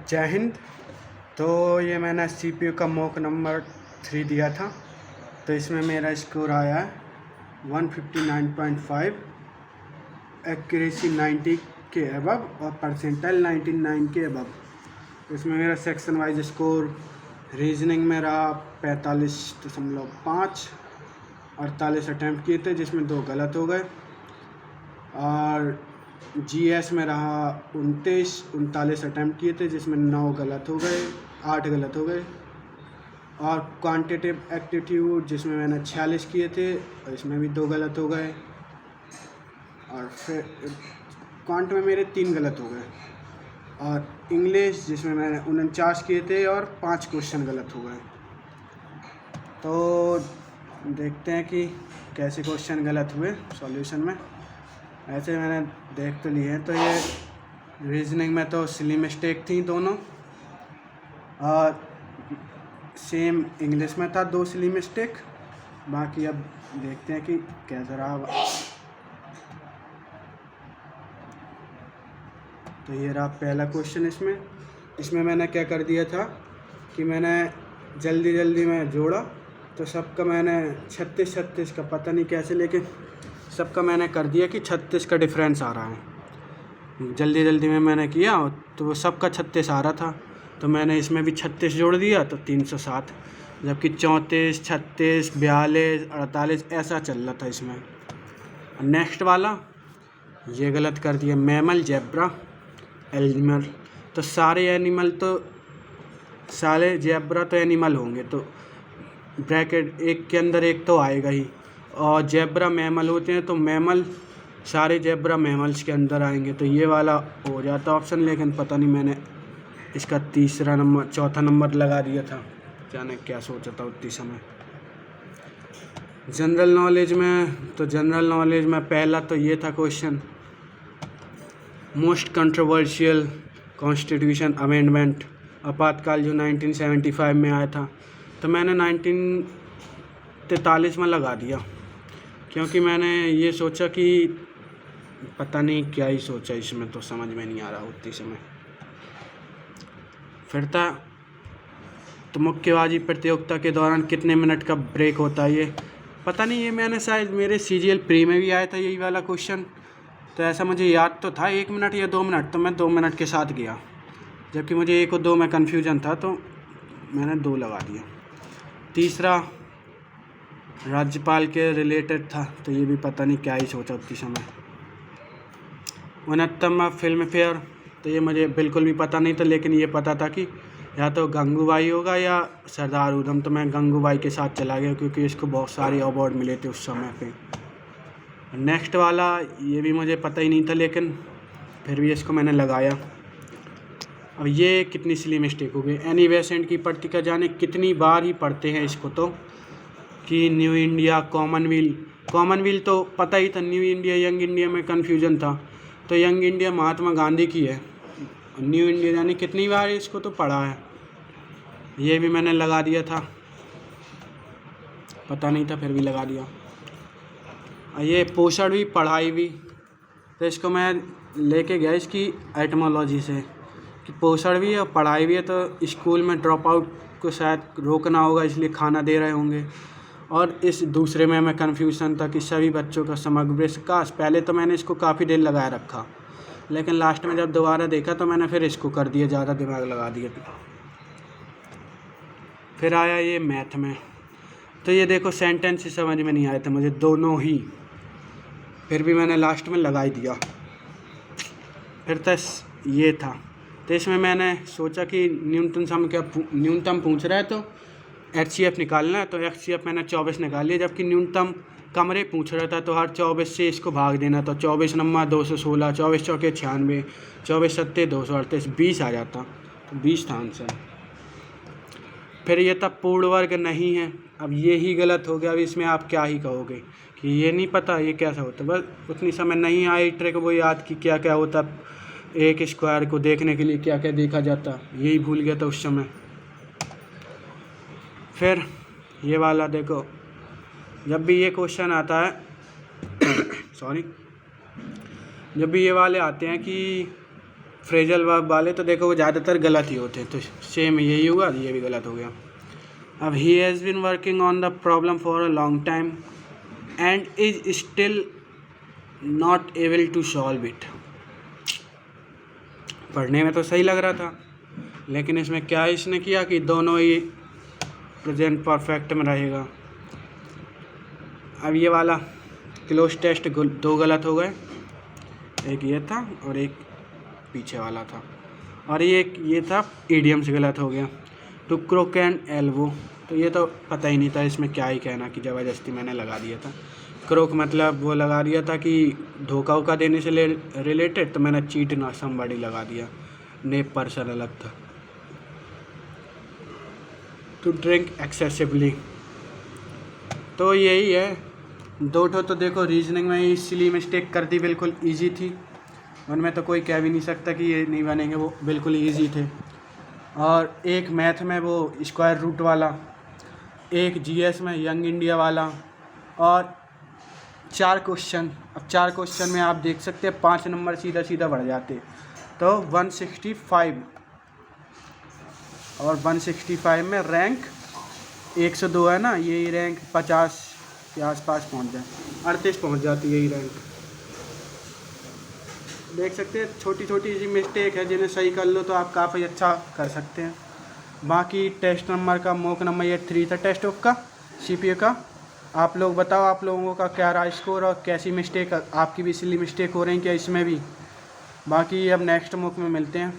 जय हिंद। तो ये मैंने सीपीयू का मॉक नंबर 3 दिया था, तो इसमें मेरा स्कोर आया है 159.5, एक्यूरेसी 90 के अबव और परसेंटाइल 99 के अबव। तो इसमें मेरा सेक्शन वाइज स्कोर रीजनिंग में रहा 45.5, 48 अटैम्प्ट किए थे जिसमें 2 गलत हो गए, और जीएस में रहा 39 अटैम्प्ट किए थे जिसमें 9 गलत हो गए, 8 गलत हो गए, और क्वांटिटेटिव एप्टीट्यूड जिसमें मैंने 46 किए थे और इसमें भी 2 गलत हो गए, और फिर क्वांट में मेरे 3 गलत हो गए, और इंग्लिश जिसमें मैंने 49 किए थे और 5 क्वेश्चन गलत हो गए। तो देखते हैं कि कैसे क्वेश्चन गलत हुए सॉल्यूशन में। ऐसे मैंने देख तो लिए हैं। तो ये रीजनिंग में तो सिली मिस्टेक थी दोनों, और सेम इंग्लिश में था 2 सिली मिस्टेक। बाकी अब देखते हैं कि कैसा रहा। तो ये रहा पहला क्वेश्चन। इसमें मैंने क्या कर दिया था कि मैंने जल्दी में जोड़ा, तो सबका मैंने 36 का पता नहीं कैसे, लेकिन सबका मैंने कर दिया कि 36 का डिफरेंस आ रहा है। जल्दी में मैंने किया तो वो सबका 36 आ रहा था, तो मैंने इसमें भी 36 जोड़ दिया तो 307, जबकि 34, 36, 42, 48 ऐसा चल रहा था इसमें। नेक्स्ट वाला ये गलत कर दिया, मैमल, जेब्रा, एनिमल। तो सारे एनिमल तो सारे जेब्रा तो एनिमल होंगे, तो ब्रैकेट एक के अंदर एक तो आएगा ही, और जेब्रा मैमल होते हैं तो मैमल सारे जेब्रा मैमल्स के अंदर आएंगे, तो ये वाला हो जाता ऑप्शन। लेकिन पता नहीं मैंने इसका चौथा नंबर लगा दिया था, जाने क्या सोचा था उतनी समय। जनरल नॉलेज में पहला तो ये था question, most controversial constitution amendment आपातकाल जो 1975 में आया था। तो मैंने 1943 में लगा दिया, क्योंकि मैंने ये सोचा कि पता नहीं क्या ही सोचा, इसमें तो समझ में नहीं आ रहा उतनी समय। फिर था तो मुक्केबाजी प्रतियोगिता के दौरान कितने मिनट का ब्रेक होता है, ये पता नहीं, ये मैंने शायद मेरे सीजीएल प्री में भी आया था यही वाला क्वेश्चन। तो ऐसा मुझे याद तो था 1 मिनट या 2 मिनट, तो मैं 2 मिनट के साथ गया, जबकि मुझे 1 और 2 में कन्फ्यूजन था, तो मैंने 2 लगा दिया। तीसरा राज्यपाल के रिलेटेड था, तो ये भी पता नहीं क्या ही सोचा उतनी समय। 69वां फिल्म फेयर, तो ये मुझे बिल्कुल भी पता नहीं था, लेकिन ये पता था कि या तो गंगूबाई होगा या सरदार उधम, तो मैं गंगूबाई के साथ चला गया क्योंकि इसको बहुत सारे अवार्ड मिले थे उस समय पे। नेक्स्ट वाला ये भी मुझे पता ही नहीं था, लेकिन फिर भी इसको मैंने लगाया। अब ये कितनी सिली मिस्टेक हो गई, एनी बेसेंट की पत्रिका जाने कितनी बार ही पढ़ते हैं इसको, तो कि न्यू इंडिया, कॉमनवेल्थ तो पता ही था, न्यू इंडिया, यंग इंडिया में कन्फ्यूजन था। तो यंग इंडिया महात्मा गांधी की है, न्यू इंडिया जाने कितनी बार इसको तो पढ़ा है। ये भी मैंने लगा दिया था, पता नहीं था फिर भी लगा दिया। ये पोषण भी पढ़ाई भी, तो इसको मैं लेके गया इसकी एटमोलॉजी से कि पोषण भी है और पढ़ाई भी है, तो स्कूल में ड्रॉप आउट को शायद रोकना होगा, इसलिए खाना दे रहे होंगे। और इस दूसरे में मैं कन्फ्यूज़न था कि सभी बच्चों का समग्र विकास। पहले तो मैंने इसको काफ़ी देर लगाए रखा, लेकिन लास्ट में जब दोबारा देखा तो मैंने फिर इसको कर दिया, ज़्यादा दिमाग लगा दिया। फिर आया ये मैथ में, तो ये देखो सेंटेंस ही समझ में नहीं आए थे मुझे दोनों ही, फिर भी मैंने लास्ट में लगा ही दिया। फिर तक ये था, तो इसमें मैंने सोचा कि न्यूनतम पूछ रहा है तो HCF निकालना है, तो HCF मैंने 24 निकाल लिया, जबकि न्यूनतम कमरे पूछ रहा था, तो हर 24 से इसको भाग देना, तो 24 नंबर 216, 24 चौके 96, 24 सत्ते 238, 20 आ जाता, तो 20 था आंसर। फिर ये तब पूर्ण वर्ग नहीं है, अब ये ही गलत हो गया। अब इसमें आप क्या ही कहोगे कि ये नहीं पता ये कैसा होता, बस उतनी समय नहीं आई ट्रिक वो याद कि क्या क्या होता, एक स्क्वायर को देखने के लिए क्या क्या देखा जाता, यही भूल गया था उस समय। फिर ये वाला देखो, जब भी ये क्वेश्चन आता है जब भी ये वाले आते हैं कि फ्रेजल वर्ब वाले तो देखो वो ज़्यादातर गलत ही होते हैं, तो सेम यही हुआ, ये भी गलत हो गया। अब he has been working on the problem for a long time and is still not able to solve it. पढ़ने में तो सही लग रहा था, लेकिन इसमें क्या इसने किया कि दोनों ही प्रेजेंट परफेक्ट में रहेगा। अब ये वाला क्लोज टेस्ट दो गलत हो गए, एक ये था और एक पीछे वाला था, और ये था इडियम्स गलत हो गया। टू क्रोक एंड एल्बो, तो ये तो पता ही नहीं था, इसमें क्या ही कहना कि ज़बरदस्ती मैंने लगा दिया था। क्रोक मतलब वो लगा दिया था कि धोखा वोखा देने से रिलेटेड, तो मैंने चीट ना समबडी लगा दिया, नेप पर्सन अलग था। टू ड्रिंक एक्सेसिवली, तो यही है। दो ठो तो देखो रीजनिंग में ही सिली मिस्टेक कर दी, बिल्कुल इजी थी, उनमें तो कोई कह भी नहीं सकता कि ये नहीं बनेंगे, वो बिल्कुल इजी थे। और एक मैथ में वो स्क्वायर रूट वाला, एक जीएस में यंग इंडिया वाला, और 4 क्वेश्चन। अब 4 क्वेश्चन में आप देख सकते हैं 5 नंबर सीधा सीधा बढ़ जाते, तो 165, और 165 में रैंक 102 है ना, यही रैंक 50 के आसपास पहुंच जाए, 38 पहुंच जाती है यही रैंक। देख सकते हैं छोटी छोटी सी मिस्टेक है, जिन्हें सही कर लो तो आप काफ़ी अच्छा कर सकते हैं। बाकी टेस्ट नंबर का मॉक नंबर ये 3 था टेस्ट बुक का, सीपीए का। आप लोग बताओ आप लोगों का क्या रहा स्कोर, और कैसी मिस्टेक आपकी भी सिली मिस्टेक हो रही क्या इसमें भी। बाकी अब नेक्स्ट मॉक में मिलते हैं।